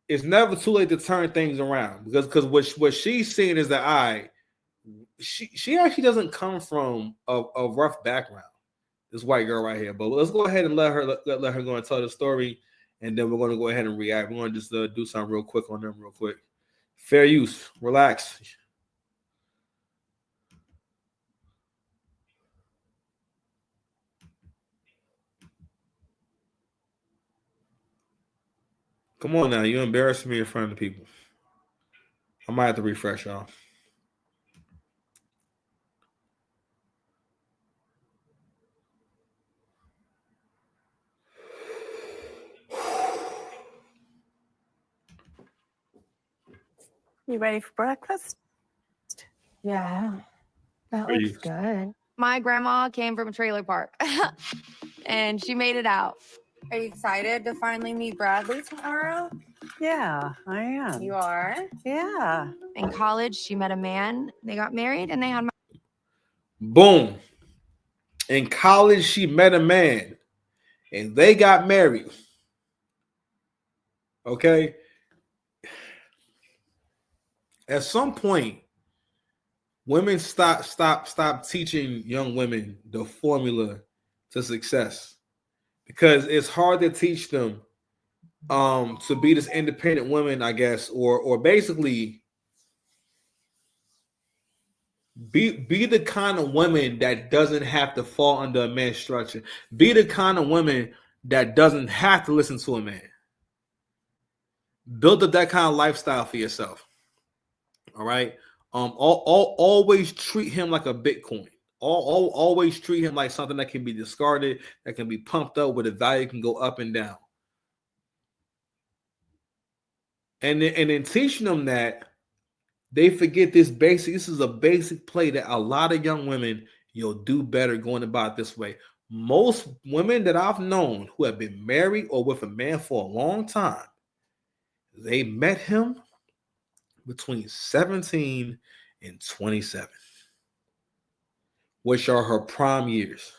it's never too late to turn things around because what she's seeing is that she actually doesn't come from a rough background. This white girl right here, but let's go ahead and let her go and tell the story, and then we're going to go ahead and react. We're going to just do something real quick on them, real quick. Fair use, relax. Come on now, you embarrassing me in front of the people. I might have to refresh y'all. You ready for breakfast? Yeah, that Fair looks use. good. My grandma came from a trailer park and she made it out. Are you excited to finally meet Bradley tomorrow? Yeah, I am. You are? Yeah. In college, she met a man, they got married, and they had my Boom. In college, she met a man, and they got married. Okay. At some point, women stop teaching young women the formula to success because it's hard to teach them to be this independent woman, I guess, or basically be the kind of woman that doesn't have to fall under a man's structure. Be the kind of woman that doesn't have to listen to a man. Build up that kind of lifestyle for yourself. All right. Always treat him like a Bitcoin. Always treat him like something that can be discarded, that can be pumped up, where the value can go up and down. And then teaching them that, they forget this basic. This is a basic play that a lot of young women you'll do better going about this way. Most women that I've known who have been married or with a man for a long time, they met him between 17 and 27, which are her prime years.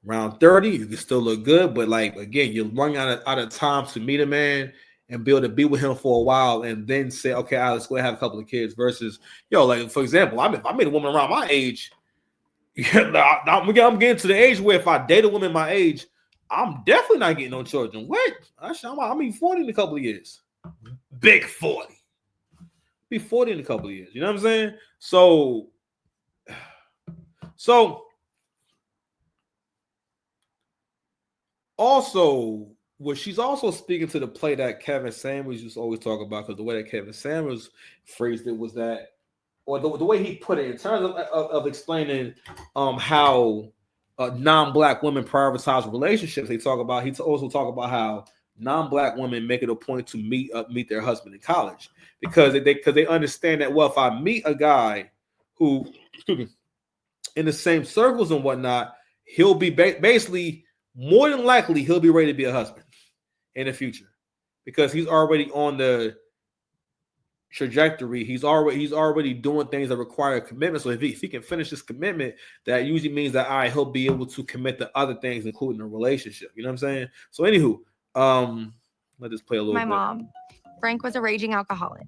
Around 30, you can still look good, but like again, you're running out of time to meet a man and be able to be with him for a while and then say, okay, all right, let's go have a couple of kids. Versus, like for example, if I meet a woman around my age, I'm getting to the age where if I date a woman my age, I'm definitely not getting no children. What? I'm be 40 in a couple of years. Big 40. Be 40 in a couple of years. You know what I'm saying? So also, what she's also speaking to the play that Kevin Samuels used to always talk about, because the way that Kevin Samuels phrased it was that, or the way he put it in terms of explaining how non-black women prioritize relationships. He also talk about how non-black women make it a point to meet their husband in college because they understand that, well, if I meet a guy who in the same circles and whatnot, he'll be basically more than likely he'll be ready to be a husband in the future because he's already on the trajectory. He's already doing things that require commitment. So if he can finish this commitment, that usually means that he'll be able to commit to other things, including a relationship. You know what I'm saying? So anywho, let us play a little my bit. mom. Frank was a raging alcoholic.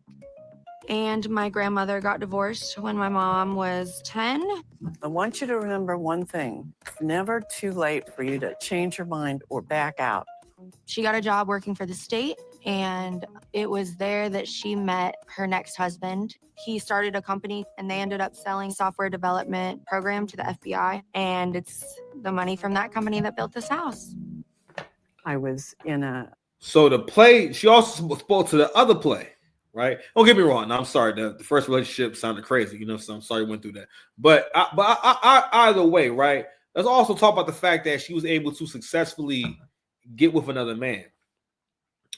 And my grandmother got divorced when my mom was 10. I want you to remember one thing. It's never too late for you to change your mind or back out. She got a job working for the state, and it was there that she met her next husband. He started a company, and they ended up selling software development program to the FBI, and it's the money from that company that built this house. I was in a... So the play, she also spoke to the other play, right? Don't get me wrong. No, I'm sorry. The first relationship sounded crazy, so I'm sorry you went through that. But either way, right? Let's also talk about the fact that she was able to successfully get with another man.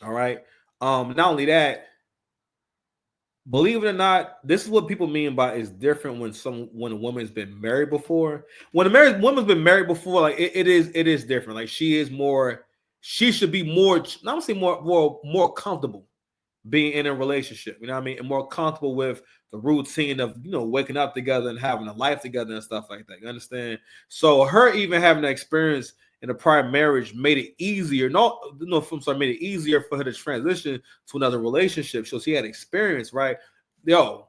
All right. Not only that, believe it or not, this is what people mean by it's different when a woman's been married before. When a woman's been married before, like it is different. Like she should be more, not say more comfortable being in a relationship, you know what I mean? And more comfortable with the routine of, waking up together and having a life together and stuff like that. You understand? So her even having the experience in a prior marriage made it easier. Made it easier for her to transition to another relationship. So she had experience, right? Yo,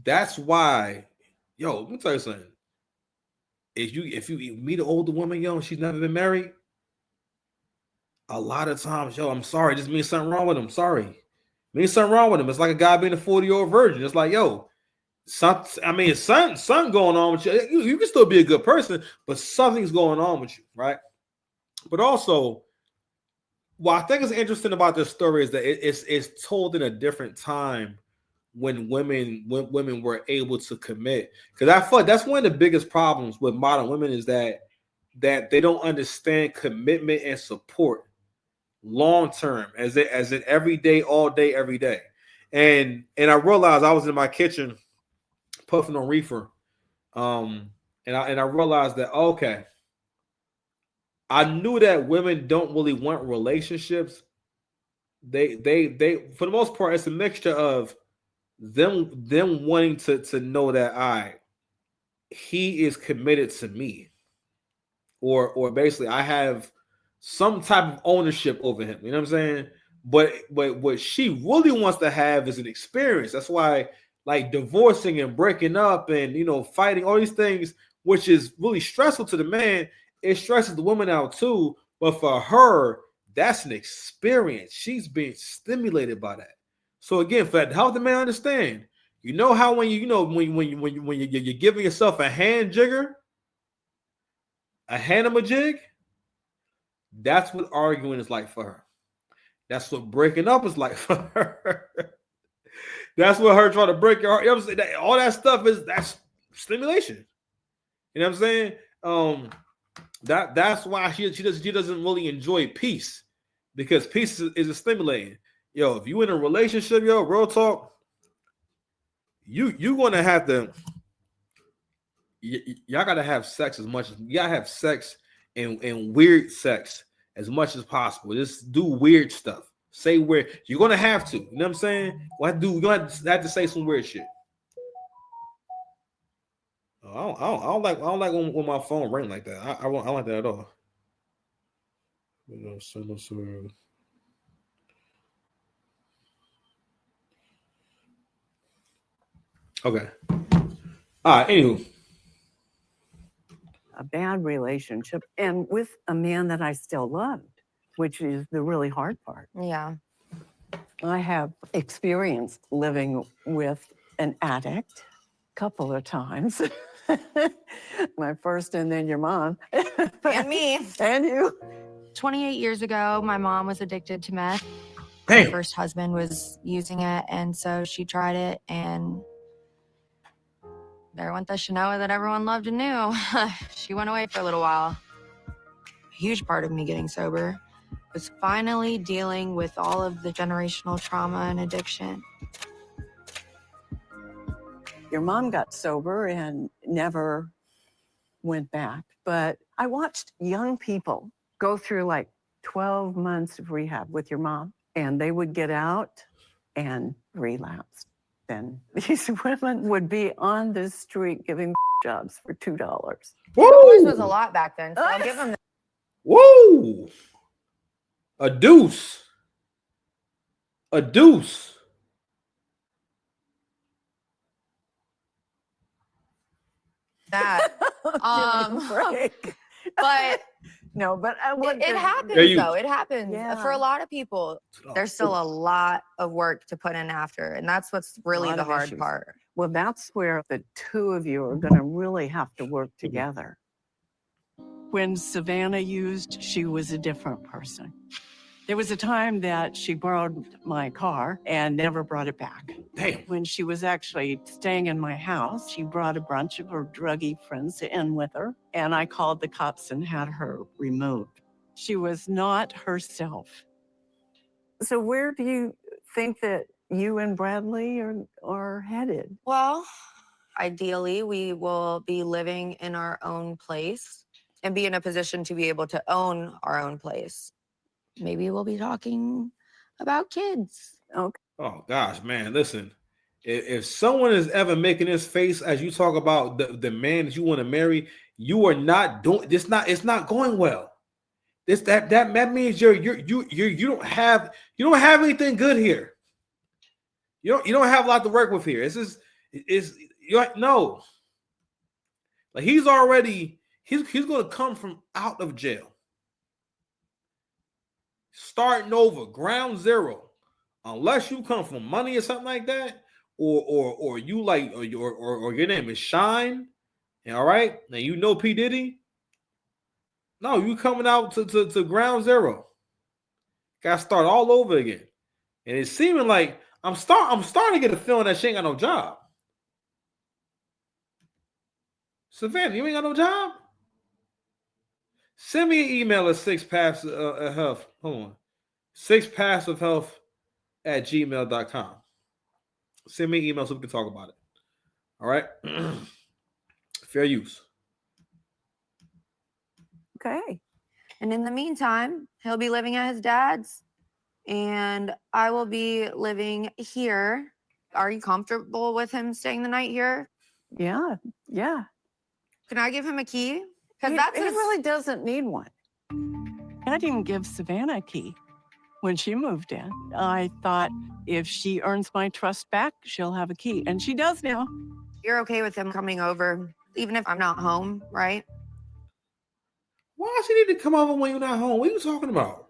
that's why. Yo, let me tell you something. If you meet an older woman, yo, and she's never been married, a lot of times, yo, I'm sorry, just means something wrong with him. Sorry, means something wrong with him. It's like a guy being a 40-year-old virgin. It's like, yo, something going on with you. You can still be a good person, but something's going on with you, right? But also, what I think is interesting about this story is that it's told in a different time when women were able to commit. Because I feel like that's one of the biggest problems with modern women is that they don't understand commitment and support long term as in every day, all day, every day. And I realized I was in my kitchen puffing on reefer, and I realized that okay, I knew that women don't really want relationships. They for the most part, it's a mixture of them wanting to know that he is committed to me, or basically I have some type of ownership over him. You know what I'm saying? But what she really wants to have is an experience. That's why like divorcing and breaking up and fighting all these things, which is really stressful to the man, it stresses the woman out too. But for her, that's an experience. She's being stimulated by that. So again, for that, help the man understand. You know how when you're giving yourself a hand jigger, a hand-a-jig, that's what arguing is like for her. That's what breaking up is like for her. That's what her trying to break your heart. You know what I'm saying? All that stuff that's stimulation. You know what I'm saying? That's why she doesn't really enjoy peace, because peace is a stimulating. Yo, if you in a relationship, yo, real talk, you gonna have to. Y'all gotta have sex as much as you gotta have sex and weird sex as much as possible. Just do weird stuff. Say weird. You're gonna have to. You know what I'm saying? What do you're gonna have to say some weird shit. I don't like when my phone ring like that. I don't like that at all. Okay. All right. Anywho. A bad relationship and with a man that I still loved, which is the really hard part. Yeah. I have experience living with an addict a couple of times. My first and then your mom. And me. And you. 28 years ago, my mom was addicted to meth. Damn. Her first husband was using it, and so she tried it, and there went the Shanoa that everyone loved and knew. She went away for a little while. A huge part of me getting sober was finally dealing with all of the generational trauma and addiction. Your mom got sober and never went back, but I watched young people go through like 12 months of rehab with your mom, and they would get out and relapse. Then these women would be on the street giving jobs for $2. $2 was a lot back then, so I'll give them that. Woo! A deuce. A deuce. That. But no, but it happens though. It happens for a lot of people. There's still a lot of work to put in after, and that's what's really the hard part. Well, that's where the two of you are going to really have to work together. When Savanah used, she was a different person. There was a time that she borrowed my car and never brought it back. Damn. When she was actually staying in my house, she brought a bunch of her druggy friends in with her, and I called the cops and had her removed. She was not herself. So where do you think that you and Bradley are headed? Well, ideally, we will be living in our own place and be in a position to be able to own our own place. Maybe we'll be talking about kids. Okay. Oh gosh, man, listen. If someone is ever making this face as you talk about the man that you want to marry, you are not doing this. It's not going well. That means you don't have anything good here. You don't have a lot to work with here. No. Like he's going to come from out of jail, starting over, ground zero, unless you come from money or something like that, or you like or your name is Shine, all right, now you know P Diddy. No, you coming out to ground zero. Got to start all over again, and it's seeming like I'm starting to get a feeling that she ain't got no job. Savanah, you ain't got no job? Send me an email at 6pathsofhealth. Hold on. 6pathsofhealth@gmail.com. Send me an email so we can talk about it. All right? Fair use. Okay. And in the meantime, he'll be living at his dad's and I will be living here. Are you comfortable with him staying the night here? Yeah. Yeah. Can I give him a key? He Because he really doesn't need one. I didn't give Savanah a key when she moved in. I thought if she earns my trust back, she'll have a key. And she does now. You're okay with him coming over, even if I'm not home, right? Why does he need to come over when you're not home? What are you talking about?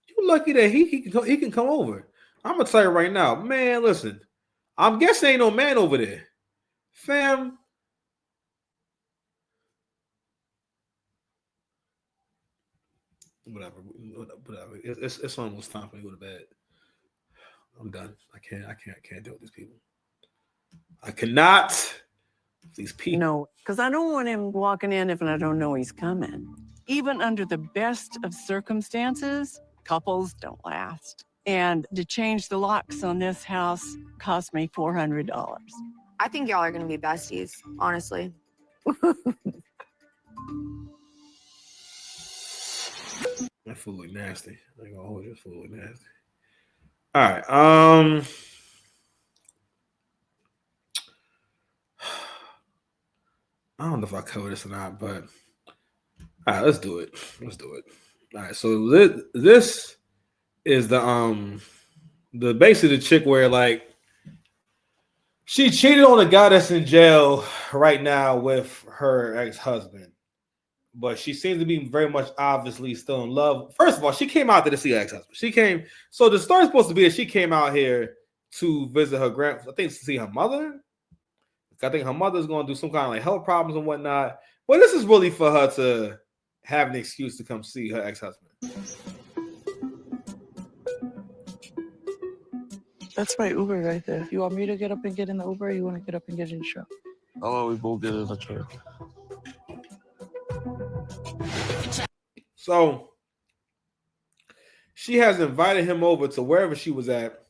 You're lucky that he can come over. I'm gonna tell you right now, man. Listen, I'm guessing ain't no man over there, fam. Whatever. It's almost time for me to go to bed. I'm done. I can't deal with these people. I cannot. These people. No, because I don't want him walking in if I don't know he's coming. Even under the best of circumstances, couples don't last. And to change the locks on this house cost me $400. I think y'all are going to be besties, honestly. That food look nasty. I ain't gonna hold you. That food look nasty. All right. I don't know if I covered this or not, but all right, let's do it. All right, so this is the basically the chick where like she cheated on a guy that's in jail right now with her ex-husband, but she seems to be very much obviously still in love. First of all, she came out there to see her ex-husband. So the story's supposed to be that she came out here to visit her I think to see her mother. I think her mother's going to do some kind of like health problems and whatnot. But this is really for her to have an excuse to come see her ex-husband. That's my Uber right there. You want me to get up and get in the Uber, or you want to get up and get in the truck? Oh, we both get in the truck. So she has invited him over to wherever she was at,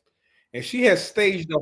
and she has staged up